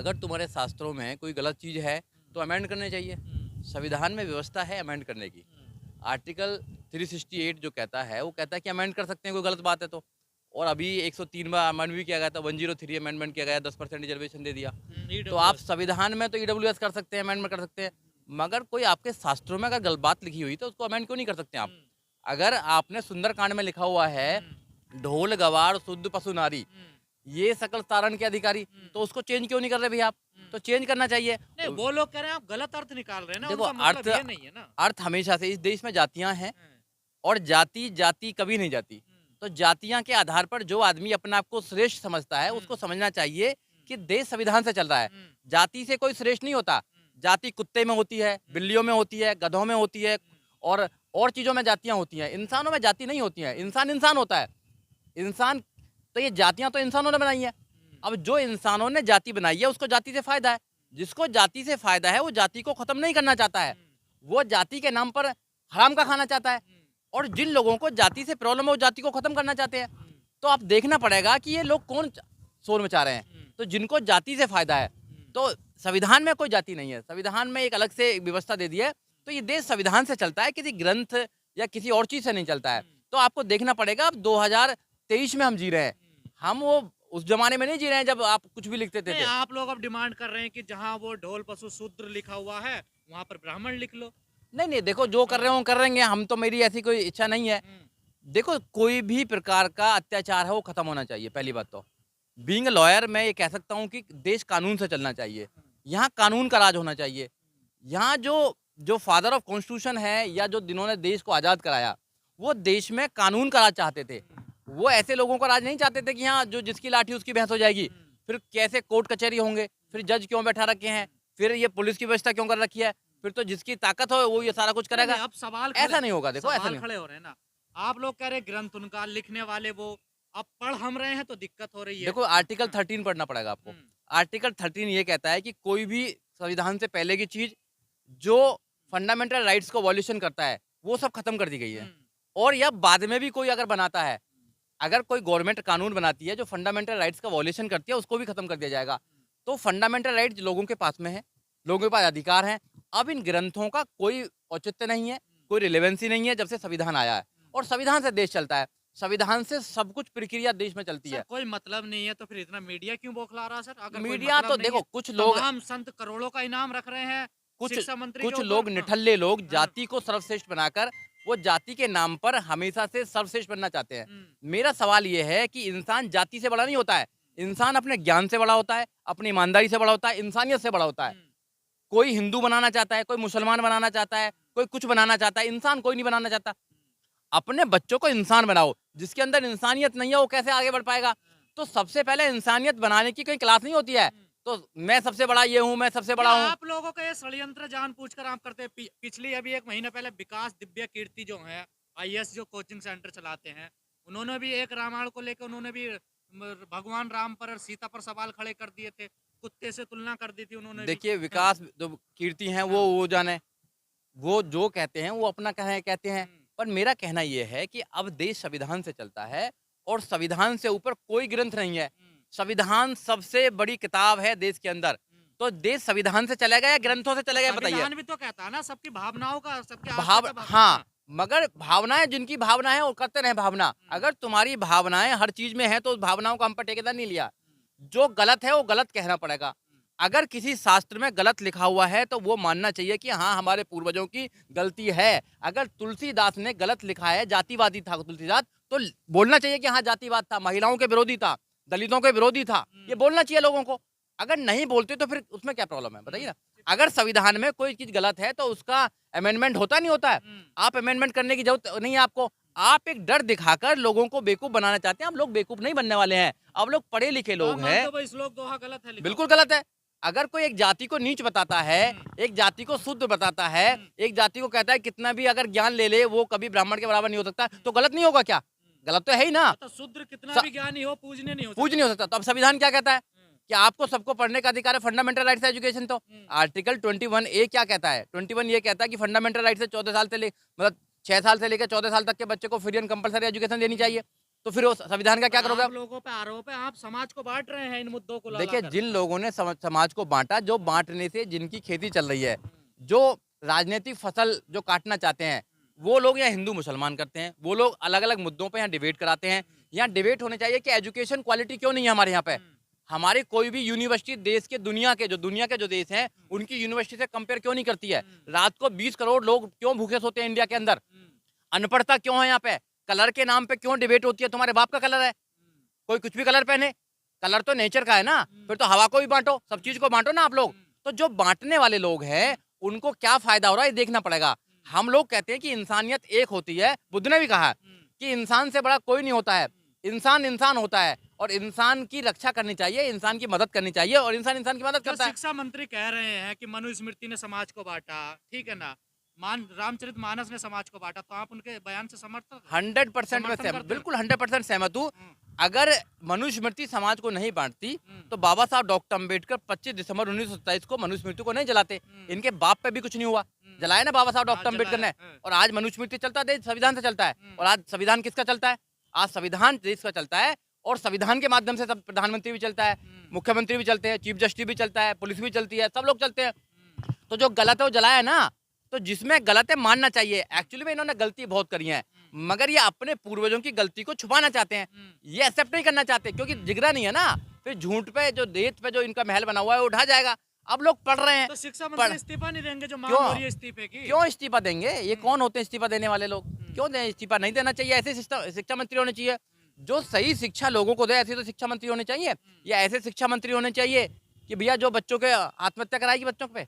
अगर तुम्हारे शास्त्रों में कोई गलत चीज़ है तो अमेंड करने चाहिए। संविधान में व्यवस्था है अमेंड करने की। आर्टिकल 368 जो कहता है वो कहता है कि अमेंड कर सकते हैं कोई गलत बात है तो। और अभी 103 बार अमेंड भी किया गया था, 103 अमेंडमेंट किया गया, 10% रिजर्वेशन दे दिया। तो आप संविधान में तो ईडब्ल्यूएस कर सकते हैं, अमेंडमेंट कर सकते हैं, मगर कोई आपके शास्त्रों में अगर गलत बात लिखी हुई तो उसको अमेंड क्यों नहीं कर सकते आप? अगर आपने सुंदरकांड में लिखा हुआ है ढोल गवार शुद्ध पशु नारी ये सकल तारण के अधिकारी, तो उसको चेंज क्यों नहीं कर रहे भैया आप? तो चेंज करना चाहिए। नहीं, वो लोग कह रहे हैं आप गलत अर्थ निकाल रहे हैं ना, देखो उनका मतलब ये नहीं है ना। अर्थ हमेशा से इस देश में जातियां हैं और जाति जाति कभी नहीं जाती। तो जातियां के आधार पर जो आदमी अपने आप को श्रेष्ठ समझता है उसको समझना चाहिए कि देश संविधान से चल रहा है। जाति से कोई श्रेष्ठ नहीं होता। जाति कुत्ते में होती है, बिल्लियों में होती है, गधों में होती है और चीजों में जातियां होती हैं। इंसानों में जाति नहीं होती है। इंसान इंसान होता है। इंसान तो ये जातियां तो इंसानों ने बनाई है। अब जो इंसानों ने जाति बनाई है उसको जाति से फायदा है। जिसको जाति से फायदा है वो जाति को खत्म नहीं करना चाहता है। वो जाति के नाम पर हराम का खाना चाहता है। और जिन लोगों को जाति से प्रॉब्लम है वो जाति को खत्म करना चाहते हैं। तो आप देखना पड़ेगा कि ये लोग कौन शोर मचा रहे हैं। तो जिनको जाति से फायदा है, तो संविधान में कोई जाति नहीं है। संविधान में एक अलग से व्यवस्था दे दी है। तो ये देश संविधान से चलता है, किसी ग्रंथ या किसी और चीज से नहीं चलता है। तो आपको देखना पड़ेगा। अब 2023 में हम जी रहे हैं। हम वो उस जमाने में नहीं जी रहे हैं जब आप कुछ भी लिखते थे। आप लोग अब डिमांड कर रहे हैं कि जहाँ वो ढोल पशु शूद्र लिखा हुआ है वहाँ पर ब्राह्मण लिख लो। नहीं, देखो जो कर रहे हो कर रहेंगे। हम तो, मेरी ऐसी कोई इच्छा नहीं है। देखो कोई भी प्रकार का अत्याचार है वो खत्म होना चाहिए। पहली बात तो बीइंग अ लॉयर मैं ये कह सकता हूँ कि देश कानून से चलना चाहिए। यहाँ कानून का राज होना चाहिए। यहाँ जो जो फादर ऑफ कॉन्स्टिट्यूशन है या जो जिन्होंने देश को आज़ाद कराया वो देश में कानून का राज चाहते थे। वो ऐसे लोगों का राज नहीं चाहते थे कि यहाँ जो जिसकी लाठी उसकी भैंस हो जाएगी। फिर कैसे कोर्ट कचहरी होंगे, फिर जज क्यों बैठा रखे हैं, फिर ये पुलिस की व्यवस्था क्यों कर रखी है, फिर तो जिसकी ताकत हो वो ये सारा कुछ करेगा। अब सवाल ऐसा नहीं होगा। देखो ऐसा नहीं खड़े हो रहे हैं ना। आप लोग कह रहे ग्रंथ उनका, लिखने वाले वो, अब पढ़ हम रहे हैं तो दिक्कत हो रही है। देखो आर्टिकल 13 पढ़ना पड़ेगा आपको। आर्टिकल 13 ये कहता है कि कोई भी संविधान से पहले की चीज जो फंडामेंटल राइट्स को वॉल्यूशन करता है वो सब खत्म कर दी गई है। और यह बाद में भी कोई अगर बनाता है, अगर कोई गवर्नमेंट कानून बनाती है जो फंडामेंटल राइट्स का वॉल्यूशन करती है उसको भी खत्म कर दिया जाएगा। तो फंडामेंटल राइट्स लोगों के पास में है, लोगों के पास अधिकार हैं। अब इन ग्रंथों का कोई औचित्य नहीं है, कोई रिलेवेंसी नहीं है जब से संविधान आया है। और संविधान से देश चलता है। संविधान से सब कुछ प्रक्रिया देश में चलती है। कोई मतलब नहीं है तो फिर इतना मीडिया क्यों बौखला रहा है सर? अगर मीडिया तो देखो कुछ लोग, तमाम संत करोड़ों का इनाम रख रहे हैं, शिक्षा मंत्री कुछ लोग निठल्ले लोग जाति को सर्वश्रेष्ठ बनाकर वो जाति के नाम पर हमेशा से सर्वश्रेष्ठ बनना चाहते हैं। मेरा सवाल ये है कि इंसान जाति से बड़ा नहीं होता है। इंसान अपने ज्ञान से बड़ा होता है, अपनी ईमानदारी से बड़ा होता है, इंसानियत से बड़ा होता है। कोई हिंदू बनाना चाहता है, कोई मुसलमान बनाना चाहता है, कोई कुछ बनाना चाहता है, इंसान कोई नहीं बनाना चाहता। अपने बच्चों को इंसान बनाओ। जिसके अंदर इंसानियत नहीं है वो कैसे आगे बढ़ पाएगा? तो सबसे पहले इंसानियत बनाने की कोई क्लास नहीं होती है। तो मैं सबसे बड़ा ये हूँ, मैं सबसे बड़ा हूँ। आप लोगों का ये षड्यंत्र जानबूझकर आप करते हैं। पिछली अभी 1 महीना पहले विकास दिव्य कीर्ति जो है आईएएस जो कोचिंग सेंटर चलाते हैं, उन्होंने भी एक रामायण को लेकर उन्होंने भी भगवान राम पर और सीता पर सवाल खड़े कर दिए थे। कुत्ते से तुलना कर दी थी उन्होंने। देखिए विकास जो कीर्ति हैं वो जाने, वो जो कहते हैं वो अपना कहते हैं। पर मेरा कहना ये है कि अब देश संविधान से चलता है और संविधान से ऊपर कोई ग्रंथ नहीं है। संविधान सबसे बड़ी किताब है देश के अंदर। तो देश संविधान से चलेगा या ग्रंथों से चलेगा बताइए? संविधान भी तो कहता है ना सबकी भावनाओं का, सबके हाँ, मगर भावनाएं जिनकी भावना है वो करते रहे भावना। अगर तुम्हारी भावनाएं हर चीज में है तो उस भावनाओं को हम पर ठेकेदार नहीं लिया। जो गलत है वो गलत कहना पड़ेगा। अगर किसी शास्त्र में गलत लिखा हुआ है तो वो मानना चाहिए कि हाँ हमारे पूर्वजों की गलती है। अगर तुलसीदास ने गलत लिखा है, जातिवादी था तुलसीदास, तो बोलना चाहिए कि हाँ जातिवाद था, महिलाओं के विरोधी था, दलितों के विरोधी था, ये बोलना चाहिए लोगों को। अगर नहीं बोलते तो फिर उसमें क्या प्रॉब्लम है बताइए ना? अगर संविधान में कोई चीज गलत है तो उसका अमेंडमेंट होता नहीं होता है। आप अमेंडमेंट करने की जरूरत नहीं है आपको। आप एक डर दिखाकर लोगों को बेवकूफ बनाना चाहते हैं। हम लोग बेवकूफ नहीं बनने वाले हैं। अब लोग पढ़े लिखे लोग हैं। श्लोक दोहा गलत है, बिल्कुल गलत है। अगर कोई एक जाति को नीच बताता है, एक जाति को शुद्ध बताता है, एक जाति को कहता है कितना भी अगर ज्ञान ले ले वो कभी ब्राह्मण के बराबर नहीं हो सकता, तो गलत नहीं होगा क्या? गलत तो है ही ना। तो शूद्र कितना भी ज्ञानी हो पूजनीय नहीं हो सकता। तो अब संविधान क्या कहता है कि आपको सबको पढ़ने का अधिकार है, फंडामेंटल राइट्स एजुकेशन। तो आर्टिकल 21A क्या कहता है? 21 ये कहता है कि फंडामेंटल राइट्स से 14 साल से मतलब 6 साल से लेकर 14 साल तक के बच्चे को फ्री एंड कंपलसरी एजुकेशन देनी चाहिए। तो फिर वो संविधान का क्या करोगे आप आप? लोगों पे आरोप है, आप समाज को बांट रहे हैं इन मुद्दों को ला देखिए, कर। जिन लोगों ने समाज को बांटा, जो बांटने से जिनकी खेती चल रही है, जो राजनीतिक फसल जो काटना चाहते हैं, वो लोग यहाँ हिंदू मुसलमान करते हैं, वो लोग अलग अलग मुद्दों पे यहाँ डिबेट कराते हैं। यहाँ डिबेट होने चाहिए कि एजुकेशन क्वालिटी क्यों नहीं है हमारे यहाँ पे। हमारी कोई भी यूनिवर्सिटी देश के दुनिया के जो देश हैं, उनकी यूनिवर्सिटी से कंपेयर क्यों नहीं करती है। रात को 20 करोड़ लोग क्यों भूखे सोते हैं इंडिया के अंदर? अनपढ़ता क्यों है यहाँ पे? कलर के नाम पे क्यों डिबेट होती है? तुम्हारे बाप का कलर है, कोई कुछ भी कलर पहने, कलर तो नेचर का है ना। फिर तो हवा को भी बांटो, सब चीज को बांटो ना आप लोग। तो जो बांटने वाले लोग हैं, उनको क्या फायदा हो रहा है ये देखना पड़ेगा। हम लोग कहते हैं कि इंसानियत एक होती है, बुद्ध ने भी कहा कि इंसान से बड़ा कोई नहीं होता है, इंसान इंसान होता है और इंसान की रक्षा करनी चाहिए, इंसान की मदद करनी चाहिए और इंसान इंसान की मदद जो करता है। शिक्षा मंत्री कह रहे हैं कि मनुस्मृति ने समाज को बांटा, ठीक है ना, रामचरितमानस ने समाज को बांटा, तो आप उनके बयान से समर्थन 100% में समर्थन सहमत, करते हैं? बिल्कुल 100% सहमत हूँ। अगर मनुस्मृति समाज को नहीं बांटती हम्म। तो बाबा साहब डॉक्टर अम्बेडकर 25 दिसंबर 1927 को मनुस्मृति को नहीं जलाते। इनके बाप पे भी कुछ नहीं हुआ, जलाया ना बाबा साहब हाँ, डॉक्टर अम्बेडकर ने। जलाया, हाँ। और आज मनुस्मृति चलता है, देश संविधान से चलता है। और आज संविधान किसका चलता है? आज संविधान देश का चलता है और संविधान के माध्यम से सब प्रधानमंत्री भी चलता है, मुख्यमंत्री भी चलते हैं, चीफ जस्टिस भी चलता है, पुलिस भी चलती है, सब लोग चलते हैं। तो जो गलत है वो जलाया है ना, तो जिसमें गलत है मानना चाहिए। एक्चुअली में इन्होंने गलती बहुत करी है, मगर ये अपने पूर्वजों की गलती को छुपाना चाहते हैं, ये एक्सेप्ट नहीं करना चाहते, क्योंकि जिगरा नहीं है ना। फिर झूठ पे जो रेत पे जो इनका महल बना हुआ है वो उठा जाएगा। अब लोग पढ़ रहे हैं, तो शिक्षा पढ़- मंत्री इस्तीफा नहीं देंगे जो मांग क्यों? हो रही है इस्तीफे की? क्यों इस्तीफा देंगे? ये कौन होते हैं इस्तीफा देने वाले लोग? क्यों दें इस्तीफा? नहीं देना चाहिए। ऐसे शिक्षा मंत्री होने चाहिए जो सही शिक्षा लोगों को दे। ऐसे तो शिक्षा मंत्री होने चाहिए, या ऐसे शिक्षा मंत्री होने चाहिए कि भैया जो बच्चों के आत्महत्या कराएगी बच्चों पे,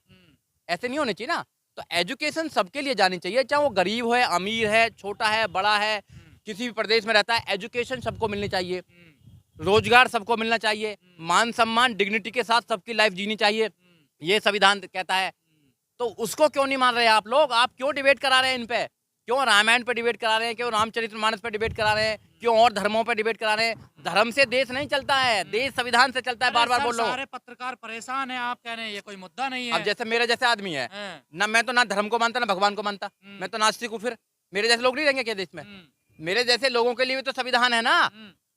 ऐसे नहीं होने चाहिए ना। तो एजुकेशन सबके लिए जानी चाहिए, चाहे वो गरीब है, अमीर है, छोटा है, बड़ा है, किसी भी प्रदेश में रहता है, एजुकेशन सबको मिलनी चाहिए, रोजगार सबको मिलना चाहिए, मान सम्मान डिग्निटी के साथ सबकी लाइफ जीनी चाहिए, ये संविधान कहता है। तो उसको क्यों नहीं मान रहे आप लोग? आप क्यों डिबेट करा रहे हैं इन पे? क्यों रामायण पे डिबेट करा रहे हैं? क्यों रामचरितमानस पे डिबेट करा रहे हैं? क्यों और धर्मों पे डिबेट करा रहे हैं? धर्म से देश नहीं चलता है, देश संविधान से चलता है। बार बार अरे बोल सर, रहा हूँ। सारे पत्रकार परेशान हैं, आप कह रहे हैं ये कोई मुद्दा नहीं है। अब जैसे मेरे जैसे आदमी है हाँ। ना, मैं तो ना धर्म को मानता ना भगवान को मानता, मैं तो नास्तिक हूँ। फिर मेरे जैसे लोग नहीं रहेंगे क्या देश में? मेरे जैसे लोगों के लिए भी तो संविधान है ना।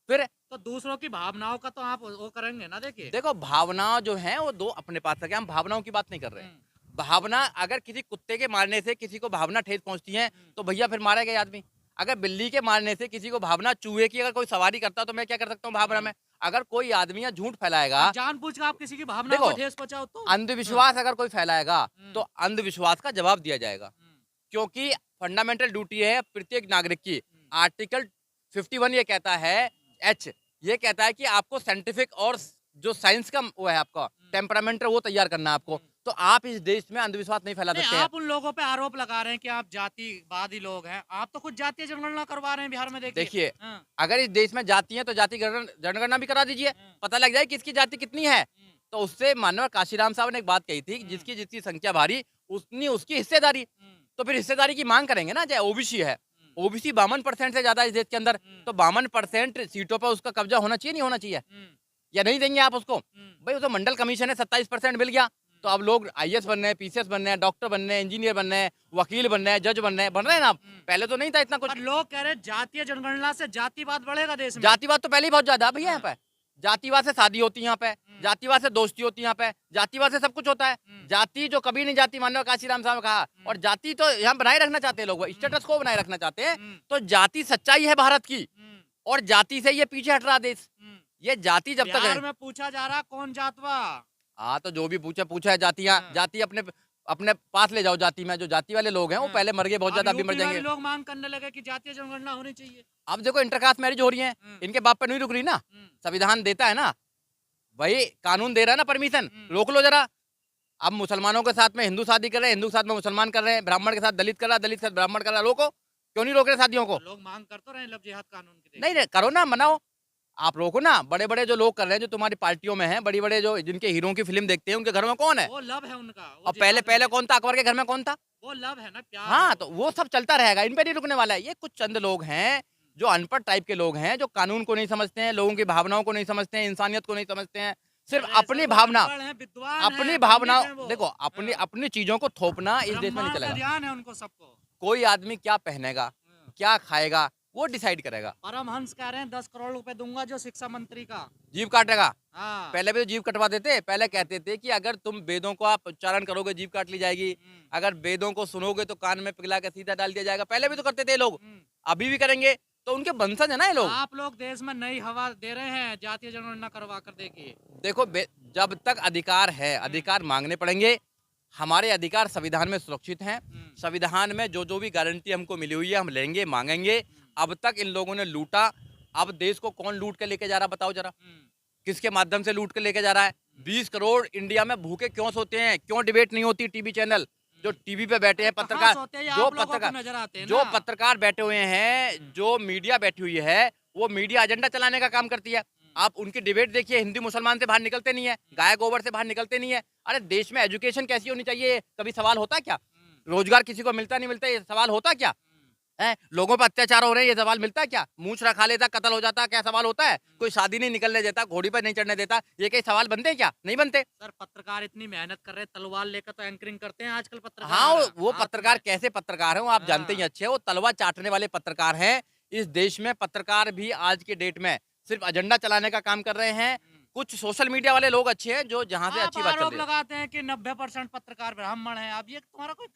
फिर तो दूसरों की भावनाओं का तो आप वो करेंगे ना। देखिए, देखो, भावना जो है वो दो अपने पास रखे, हम भावनाओं की बात नहीं कर रहे हैं। भावना, अगर किसी कुत्ते के मारने से किसी को भावना ठेस पहुंचती है तो भैया फिर मारा गया आदमी। अगर बिल्ली के मारने से किसी को भावना, चूहे की अगर कोई सवारी करता तो मैं क्या कर सकता हूँ भावना में? अगर कोई आदमी या झूठ फैलाएगा, जानबूझ कर आप किसी की भावना को देखो, ठेस पहुंचाओ तो अंधविश्वास अगर कोई फैलाएगा तो अंधविश्वास का जवाब दिया जाएगा, क्योंकि फंडामेंटल ड्यूटी है प्रत्येक नागरिक की। आर्टिकल 51 ये कहता है, एच ये कहता है कि आपको साइंटिफिक और जो साइंस का वो है आपका टेम्परामेंट है वो तैयार करना है आपको। तो आप इस देश में अंधविश्वास नहीं फैला नहीं, सकते हैं। आप उन लोगों पे आरोप लगा रहे हैं कि आप जातिवादी लोग हैं। आप तो खुद जातीय जनगणना करवा रहे हैं बिहार में। देखिए, हाँ। अगर इस देश में जाति है तो जाति जनगणना भी करा दीजिए, पता लग जाए किसकी जाति कितनी है। तो उससे मानव काशीराम साहब ने एक बात कही थी कि जिसकी जितनी संख्या भारी उतनी उसकी हिस्सेदारी। तो फिर हिस्सेदारी की मांग करेंगे ना। चाहे ओबीसी है, ओबीसी 52% से ज्यादा इस देश के अंदर, तो 52% सीटों पर उसका कब्जा होना चाहिए, नहीं होना चाहिए? या नहीं देंगे आप उसको? भाई, उसको मंडल कमीशन है, 27% मिल गया, तो अब लोग आईएएस बन रहे हैं, पीसीएस बन रहे हैं, डॉक्टर बन रहे हैं, इंजीनियर बन रहे हैं, वकील बन रहे हैं, जज बन रहे हैं ना। आप पहले तो नहीं था इतना कुछ। पर लोग कह रहे हैं जातीय जनगणना से जातिवाद बढ़ेगा देश में। जातिवाद तो पहले ही बहुत ज्यादा है भैया यहाँ पे। जातिवाद से शादी होती है यहाँ पे, जातिवाद से दोस्ती होती है यहाँ पे, जातिवाद से सब कुछ होता है। जाति जो कभी नहीं जाती, मानव काशीराम साहब ने कहा। और जाति तो यहाँ बनाए रखना चाहते हैं लोग, स्टेटस को बनाए रखना चाहते हैं। तो जाति सच्चाई है भारत की, और जाति से ये पीछे हट रहा देश। ये जाति जब तक बिहार है, में पूछा जा रहा कौन जातवा। हाँ, तो जो भी पूछा है जातियाँ, जाति अपने अपने पास ले जाओ। जाति में जो जाति वाले लोग हैं वो पहले मर गए, बहुत ज्यादा, अभी मर जाएंगे। लोग मांग करने लगे कि जातीय जनगणना होनी चाहिए। अब देखो, इंटरकास्ट मैरिज हो रही है, इनके बाप पे नहीं रुक रही ना। संविधान देता है ना, वही कानून दे रहा है ना परमिशन, रोक लो जरा। अब मुसलमानों के साथ में हिंदू शादी कर रहे हैं, हिंदू के साथ में मुसलमान कर रहे हैं, ब्राह्मण के साथ दलित कर रहा है, दलित के साथ ब्राह्मण कर रहा है। रोको, क्यों नहीं रोक रहे शादियों को? लोग मांग कर तो रहे हैं लव जिहाद कानून की। नहीं, करो ना, मनाओ, आप रोको ना। बड़े बड़े जो लोग कर रहे हैं, जो तुम्हारी पार्टियों में हैं, बड़ी बड़े जो जिनके हीरो की फिल्म देखते हैं, उनके घर में कौन है? वो लव है उनका। और पहले कौन था? अकबर के घर में कौन था? वो लव है ना, प्यार। हाँ, तो वो सब चलता रहेगा, इन पे नहीं रुकने वाला है। ये कुछ चंद लोग हैं जो अनपढ़ टाइप के लोग हैं, जो कानून को नहीं समझते हैं, लोगों की भावनाओं को नहीं समझते हैं, इंसानियत को नहीं समझते हैं। सिर्फ अपनी भावना, अपनी भावना, देखो, अपनी चीजों को थोपना इस देश में नहीं चलेगा। ध्यान है उनको सबको। कोई आदमी क्या पहनेगा, क्या खाएगा, वो डिसाइड करेगा। परमहंस कह रहे हैं 10 करोड़ रुपए दूंगा जो शिक्षा मंत्री का। जीभ काटेगा। हाँ। पहले भी तो जीभ कटवा देते, पहले कहते थे कि अगर तुम वेदों को आप उच्चारण करोगे जीभ काट ली जाएगी, अगर वेदों को सुनोगे तो कान में पिघला के सीधा डाल दिया जाएगा। पहले भी तो करते थे ये लोग, अभी भी करेंगे। तो उनके वंशज है ना ये लोग। आप लोग देश में नई हवा दे रहे हैं, जातीय जनगणना करवा कर देखिए। देखो जब तक अधिकार है, अधिकार मांगने पड़ेंगे। हमारे अधिकार संविधान में सुरक्षित हैं। संविधान में जो जो भी गारंटी हमको मिली हुई है हम लेंगे, मांगेंगे। अब तक इन लोगों ने लूटा, अब देश को कौन लूट के लेके जा रहा बताओ जरा, किसके माध्यम से लूट के लेके जा रहा है? 20 करोड़ इंडिया में भूखे क्यों सोते हैं? क्यों डिबेट नहीं होती टीवी चैनल? जो टीवी पे बैठे हैं पत्रकार, जो पत्रकार बैठे हुए हैं, जो मीडिया बैठी हुई है, वो मीडिया एजेंडा चलाने का काम करती है। आप उनकी डिबेट देखिए, हिंदू मुसलमान से बाहर निकलते नहीं है, गाय गोबर से बाहर निकलते नहीं है। अरे देश में एजुकेशन कैसी होनी चाहिए, कभी सवाल होता क्या? रोजगार किसी को मिलता नहीं मिलता, ये सवाल होता क्या है? लोगों पर अत्याचार हो रहे हैं, ये सवाल मिलता क्या? मूछ रखा लेता, कत्ल हो जाता, क्या सवाल होता है? कोई शादी नहीं निकलने देता, घोड़ी पर नहीं चढ़ने देता, ये कई सवाल बनते हैं क्या? नहीं बनते। सर पत्रकार इतनी मेहनत कर रहे हैं, तलवार लेकर तो एंकरिंग करते हैं आजकल पत्रकार। हाँ, वो पत्रकार कैसे पत्रकार है वो आप जानते ही अच्छे, वो तलवार चाटने वाले पत्रकार हैं। इस देश में पत्रकार भी आज के डेट में सिर्फ एजेंडा चलाने का काम कर रहे हैं। कुछ सोशल मीडिया वाले लोग अच्छे हैं जो जहां से अच्छी बात चल रही है। लगाते हैं कि 90% पत्रकार ब्राह्मण हैं। अब ये तुम्हारा कोई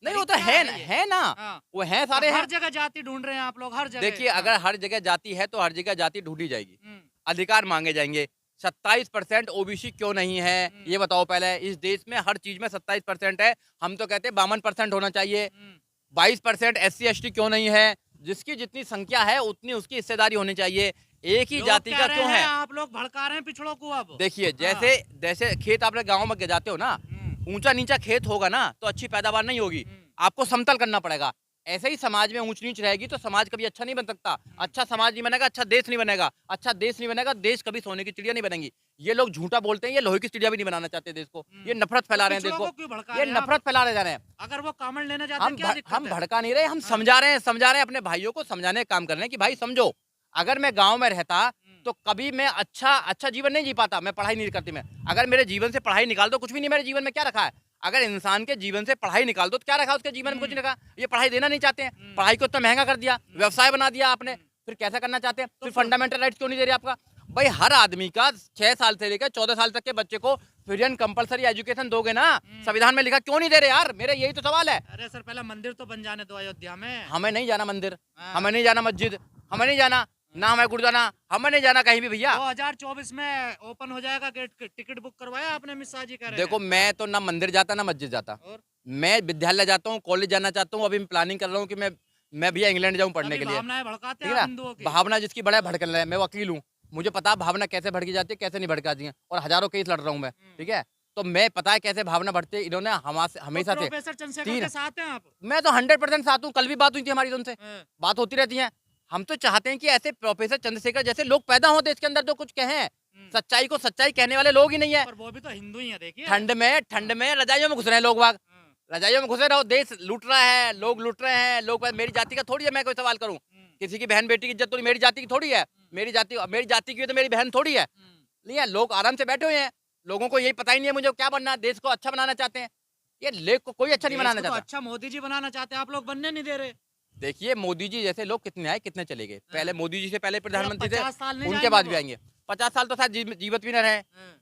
नहीं, वो तो है ना। हाँ। वो है सारे हर हैं। जगह जाति ढूंढ रहे हैं आप लोग, हर जगह। देखिए अगर हर जगह जाति है तो हर जगह जाति ढूंढी जाएगी, अधिकार मांगे जाएंगे। 27% ओबीसी क्यों नहीं है ये बताओ पहले। इस देश में हर चीज में 27% है, हम तो कहते हैं 52% होना चाहिए। 22% SC ST क्यों नहीं है? जिसकी जितनी संख्या है उतनी उसकी हिस्सेदारी होनी चाहिए। एक ही जाति का क्यों है? आप लोग भड़का रहे हैं पिछड़ों को। अब देखिए जैसे खेत आप गाँव में जाते हो ना, ऊंचा नीचा खेत होगा ना तो अच्छी पैदावार नहीं होगी, आपको समतल करना पड़ेगा। ऐसे ही समाज में ऊंच नीच रहेगी तो समाज कभी अच्छा नहीं बन सकता। अच्छा समाज नहीं बनेगा, अच्छा देश नहीं बनेगा। अच्छा देश नहीं बनेगा, देश कभी सोने की चिड़िया नहीं बनेगी। ये लोग झूठा बोलते हैं, ये लोहे की चिड़िया भी नहीं बनाना चाहते देश को। ये नफरत फैला रहे हैं देश को, ये नफरत फैला रहे जा रहे हैं। अगर वो कमेंट लेने जाते हैं क्या दिक्कत है? हम भड़का नहीं रहे, हम समझा रहे हैं अपने भाइयों को समझाने का काम कर रहे हैं कि भाई समझो, अगर मैं गाँव में रहता तो कभी मैं अच्छा जीवन नहीं जी पाता। मैं पढ़ाई नहीं करती, मैं अगर मेरे जीवन से पढ़ाई निकाल दो, कुछ भी नहीं मेरे जीवन में क्या रखा है। अगर इंसान के जीवन से पढ़ाई निकाल दो तो क्या रखा उसके जीवन में? कुछ नहीं रखा। ये पढ़ाई देना नहीं चाहते हैं, पढ़ाई को इतना महंगा कर दिया, व्यवसाय बना दिया आपने, फिर कैसा करना चाहते हैं? फिर फंडामेंटल राइट्स क्यों नहीं दे रहे आपका? भाई हर आदमी का 6 साल से लेकर 14 साल तक के बच्चे को फ्री एंड कंपलसरी एजुकेशन दोगे ना? संविधान में लिखा, क्यों नहीं दे रहे यार? मेरा यही तो सवाल है। अरे सर पहले मंदिर तो बन जाने दो अयोध्या में। हमें नहीं जाना मंदिर, हमें नहीं जाना मस्जिद, हमें नहीं जाना ना, हमें गुरुद्वारा, हमें नहीं जाना कहीं भी भैया। 2024 में ओपन हो जाएगा गेट, टिकट बुक करवाया आपने? मिश्रा जी कह रहे हैं। देखो मैं तो ना मंदिर जाता ना मस्जिद जाता, और मैं विद्यालय जाता हूँ, कॉलेज जाना चाहता हूँ। अभी मैं प्लानिंग कर रहा हूँ कि मैं भैया इंग्लैंड जाऊँ पढ़ने के लिए। भावनाएं भड़काते हैं हिंदुओं की। भावना जिसकी बड़ा भड़क रहा है, मैं वकील हूँ, मुझे पता है भावना कैसे भड़की जाती है, कैसे नहीं भड़काती है, और हजारों केस लड़ रहा हूँ मैं, ठीक है? तो मैं पता है कैसे भावना बढ़ती है। इन्होंने हमेशा से प्रोफेसर चंद्रशेखर के साथ हैं आप? मैं तो 100% साथ हूँ। कल भी बात हुई थी हमारी उनसे, बात होती रहती है। हम तो चाहते हैं कि ऐसे प्रोफेसर चंद्रशेखर जैसे लोग पैदा हों देश के अंदर, जो कुछ कहें, सच्चाई को सच्चाई कहने वाले लोग ही नहीं है। पर वो भी तो हिंदू ही है। देखिए ठंड में रजाइयों में घुस रहे हैं लोग बाग, रजाइयों में घुसे रहो, देश लूट रहा है, लोग लूट रहे हैं। लोग मेरी जाति का थोड़ी है मैं कोई सवाल करूं, किसी की बहन बेटी की इज्जत तो मेरी जाति की थोड़ी है, मेरी जाति की तो मेरी बहन थोड़ी है। नहीं है, लोग आराम से बैठे हुए हैं, लोगों को यही पता ही नहीं है मुझे क्या बनना है। देश को अच्छा बनाना चाहते हैं, ये लेख को कोई अच्छा नहीं बनाना चाहता। अच्छा मोदी जी बनाना चाहते हैं, आप लोग बनने नहीं दे रहे। देखिए मोदी जी जैसे लोग कितने आए कितने चले गए। पहले मोदी जी से पहले प्रधानमंत्री थे, 50 साल नहीं उनके बाद भी आएंगे। 50 साल तो शायद जीवित भी न रहे,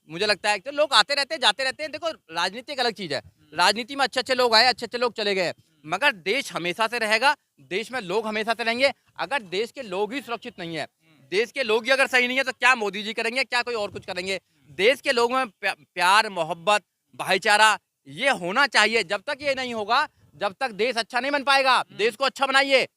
मुझे लगता है। तो लोग आते रहते हैं जाते रहते हैं। देखो राजनीति एक अलग चीज है, राजनीति में अच्छे अच्छे लोग आए, अच्छे अच्छे लोग चले गए, मगर देश हमेशा से रहेगा, देश में लोग हमेशा से रहेंगे। अगर देश के लोग ही सुरक्षित नहीं है, देश के लोग ही अगर सही नहीं है, तो क्या मोदी जी करेंगे, क्या कोई और कुछ करेंगे? देश के लोगों में प्यार मोहब्बत भाईचारा ये होना चाहिए। जब तक ये नहीं होगा, जब तक देश अच्छा नहीं बन पाएगा। देश को अच्छा बनाइए,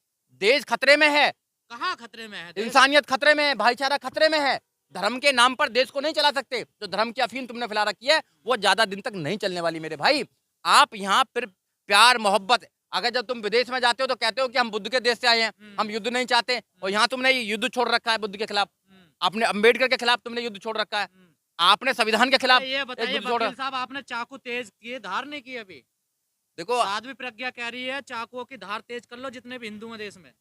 देश खतरे में है। कहाँ खतरे में है? इंसानियत खतरे में है, भाईचारा खतरे में है। धर्म के नाम पर देश को नहीं चला सकते। जो धर्म की अफीम तुमने फैला रखी है वो ज्यादा दिन तक नहीं चलने वाली मेरे भाई। आप यहाँ फिर प्यार मोहब्बत, अगर जब तुम विदेश में जाते हो तो कहते हो कि हम बुद्ध के देश से आए हैं, हम युद्ध नहीं चाहते, और यहाँ तुमने युद्ध छोड़ रखा है बुद्ध के खिलाफ, आपने अम्बेडकर के खिलाफ तुमने युद्ध छोड़ रखा है, आपने संविधान के खिलाफ। ये बताइए वकील साहब, आपने चाकू तेज किए, धार नहीं की अभी? देखो साध्वी प्रज्ञा कह रही है चाकुओं की धार तेज कर लो जितने भी हिंदू हैं देश में।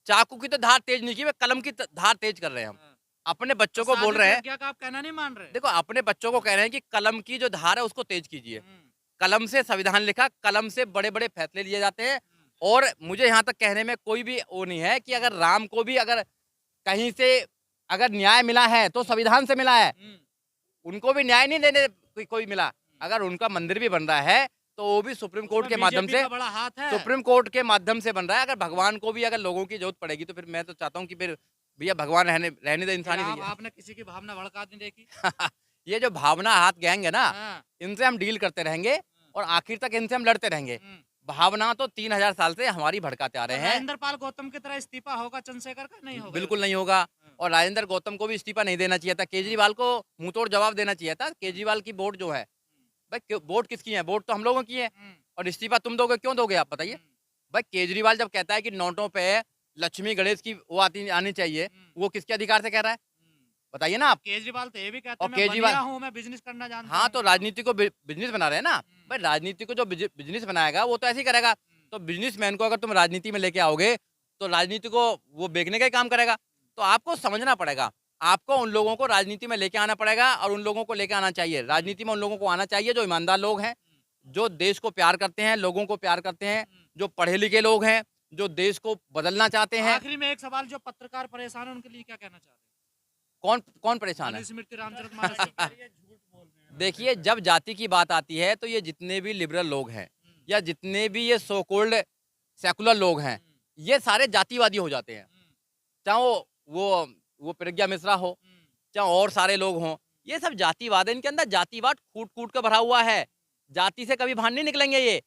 चाकू की तो धार तेज नहीं की, कलम की धार तेज कर रहे हैं हम। अपने बच्चों को बोल रहे हैं, क्या आप कहना नहीं मान रहे? देखो अपने बच्चों को कह रहे हैं कि कलम की जो धार है उसको तेज कीजिए। कलम से संविधान लिखा, कलम से बड़े बड़े फैसले लिए जाते हैं, और मुझे यहाँ तक कहने में कोई भी वो नहीं है कि अगर राम को भी अगर कहीं से अगर न्याय मिला है तो संविधान से मिला है, उनको भी न्याय नहीं देने कोई मिला। अगर उनका मंदिर भी बन रहा है तो वो भी सुप्रीम कोर्ट के माध्यम से, बड़ा हाथ है। सुप्रीम कोर्ट के माध्यम से बन रहा है। अगर भगवान को भी अगर लोगों की जरूरत पड़ेगी तो फिर मैं तो चाहता हूँ कि फिर भैया भगवान रहने दे, इंसानी नहीं है। आपने किसी की भावना भड़का नहीं देखी? ये जो भावना हाथ गैंग है ना, हाँ। इनसे हम डील करते रहेंगे और आखिर तक इनसे हम लड़ते रहेंगे। भावना तो 3000 साल से हमारी भड़काते आ रहे हैं। राजेंद्र पाल गौतम की तरह इस्तीफा होगा चंद्रशेखर का? नहीं होगा। बिल्कुल नहीं होगा। और राजेंद्र गौतम को भी इस्तीफा नहीं देना चाहिए था, केजरीवाल को मुंह तोड़ जवाब देना चाहिए था। केजरीवाल की वोट जो है, भाई वोट किसकी है? वोट तो हम लोगों की है, और इस्तीफा तुम दोगे, क्यों दोगे आप बताइए? भाई केजरीवाल जब कहता है कि नोटों पे लक्ष्मी गणेश की वो आनी चाहिए, वो किसके अधिकार से कह रहा है बताइए ना आप? केजरीवाल तो ये भी कहते और हैं मैं केजरीवाल बनिया हूं, मैं बिजनेस करना जानता हाँ, हूं। तो राजनीति को बिजनेस बना रहे हैं ना भाई। राजनीति को जो बिजनेस बनाएगा वो तो ऐसे ही करेगा। तो बिजनेसमैन को अगर तुम राजनीति में लेके आओगे तो राजनीति को वो बेचने का ही काम करेगा। तो आपको समझना पड़ेगा, आपको उन लोगों को राजनीति में लेके आना पड़ेगा, और उन लोगों को लेके आना चाहिए राजनीति में। उन लोगों को आना चाहिए जो ईमानदार लोग हैं, जो देश को प्यार करते हैं, लोगों को प्यार करते हैं, जो पढ़े लिखे लोग हैं, जो देश को बदलना चाहते हैं। आखिरी में एक सवाल, जो पत्रकार परेशान है उनके लिए क्या कहना चाहते हैं? कौन परेशान है? स्मृति रामचरितमानस। देखिए, जब जाति की बात आती है तो ये जितने भी लिबरल लोग हैं या जितने भी ये सो कॉल्ड सेकुलर लोग हैं, ये सारे जातिवादी हो जाते हैं। चाहे वो प्रज्ञा मिश्रा हो, चाहे और सारे लोग हों, ये सब जातिवाद है। इनके अंदर जातिवाद कूट के भरा हुआ है। जाति से कभी बाहर नहीं निकलेंगे ये।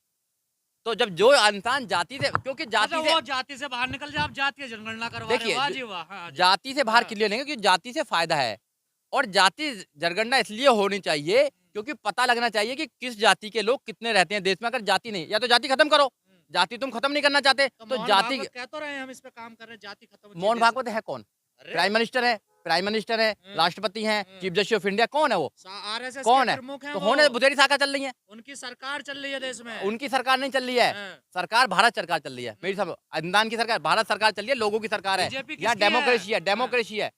तो जब जो इंसान जाति से, क्योंकि जाति से, वो जाति से बाहर निकल जाए, आप जाति की जनगणना करवा रहे देखिए, हो। वाह जी वाह। हाँ जी। जाति से बाहर हाँ। क्लियर नहीं, क्योंकि जाति से फायदा है। और जाति जनगणना इसलिए होनी चाहिए क्योंकि पता लगना चाहिए कि किस जाति के लोग कितने रहते हैं देश में। अगर जाति नहीं, या तो जाति खत्म करो, जाति तुम खत्म नहीं करना चाहते तो मोहन जाति। भागवत कह तो रहे हैं हम इस पे काम कर रहे हैं, जाति खत्म होनी मोहन चाहिए देश भागवत है कौन? में। अरे, प्राइम मिनिस्टर है, राष्ट्रपति हैं, चीफ जस्टिस ऑफ इंडिया, कौन है वो? आरएसएस कौन के है? प्रमुख हैं तो वो। होने बुधेरी शाखा चल रही है, उनकी सरकार चल रही है देश में। उनकी सरकार नहीं चल रही है। हाँ। सरकार भारत सरकार चल रही है। मेरी सब अनुदान की सरकार भारत सरकार चल रही है, लोगों की सरकार है। बीजेपी यहाँ किसकी है? डेमोक्रेसी है, डेमोक्रेसी है।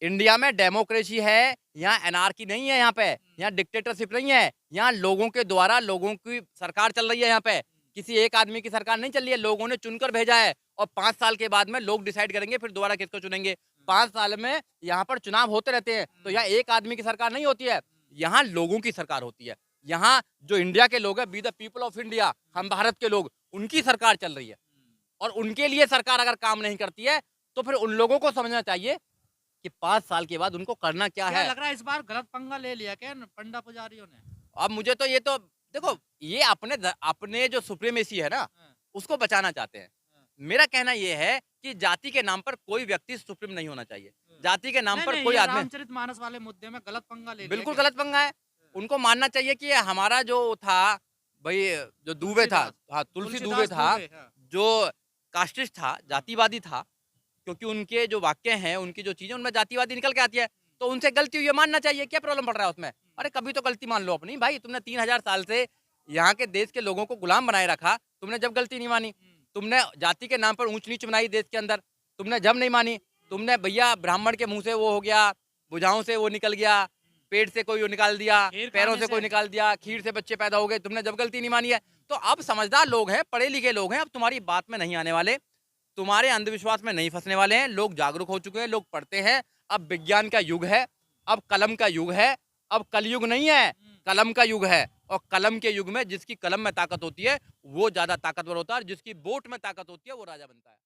इंडिया में डेमोक्रेसी है। यहाँ एनार्की नहीं है, यहाँ पे यहाँ डिक्टेटरशिप नहीं है। यहाँ लोगों के द्वारा लोगों की सरकार चल रही है। यहाँ पे किसी एक आदमी की सरकार नहीं चल रही है, लोगों ने चुनकर भेजा है। और 5 साल के बाद में लोग डिसाइड करेंगे फिर दोबारा किसको चुनेंगे। 5 साल में यहाँ पर चुनाव होते रहते हैं। तो यहाँ एक आदमी की सरकार नहीं होती है, यहाँ लोगों की सरकार होती है। यहाँ जो इंडिया के लोग हैं, be the people of India, हम भारत के लोग, उनकी सरकार चल रही है। और उनके लिए सरकार अगर काम नहीं करती है तो फिर उन लोगों को समझना चाहिए कि 5 साल के बाद उनको करना क्या है। लग रहा है इस बार गलत पंगा ले लिया क्या पंडा पुजारियों ने? अब मुझे तो ये तो देखो, ये अपने जो सुप्रीमेसी है ना, उसको बचाना चाहते हैं। मेरा कहना ये है कि जाति के नाम पर कोई व्यक्ति सुप्रीम नहीं होना चाहिए। जाति के नाम पर कोई आदमी, रामचरितमानस वाले मुद्दे में गलत पंगा ले लिया। बिल्कुल गलत पंगा है। उनको मानना चाहिए कि हमारा जो था भाई, जो दुबे था, हाँ तुलसी दुबे था, जो कास्टिस्ट था, जातिवादी था, क्योंकि उनके जो वाक्य हैं, उनकी जो चीजें, उनमें जातिवादी निकल के आती है। तो उनसे गलती हुई है, मानना चाहिए। क्या प्रॉब्लम पड़ रहा है उसमें? अरे कभी तो गलती मान लो अपनी भाई। तुमने 3000 साल से यहाँ के देश के लोगों को गुलाम बनाए रखा, तुमने जब गलती नहीं मानी, तुमने जाति के नाम पर ऊंच नीच बनाई देश के अंदर, तुमने जब नहीं मानी, तुमने भैया ब्राह्मण के मुंह से वो हो गया, भुजाओं से वो निकल गया, पेट से कोई वो निकाल दिया, पैरों से कोई निकाल दिया, खीर से बच्चे पैदा हो गए, तुमने जब गलती नहीं मानी है। तो अब समझदार लोग हैं, पढ़े लिखे लोग हैं, अब तुम्हारी बात में नहीं आने वाले, तुम्हारे अंधविश्वास में नहीं फंसने वाले हैं। लोग जागरूक हो चुके हैं, लोग पढ़ते हैं। अब विज्ञान का युग है, अब कलम का युग है, अब कलयुग नहीं है, कलम का युग है। और कलम के युग में जिसकी कलम में ताकत होती है वो ज्यादा ताकतवर होता है, और जिसकी वोट में ताकत होती है वो राजा बनता है।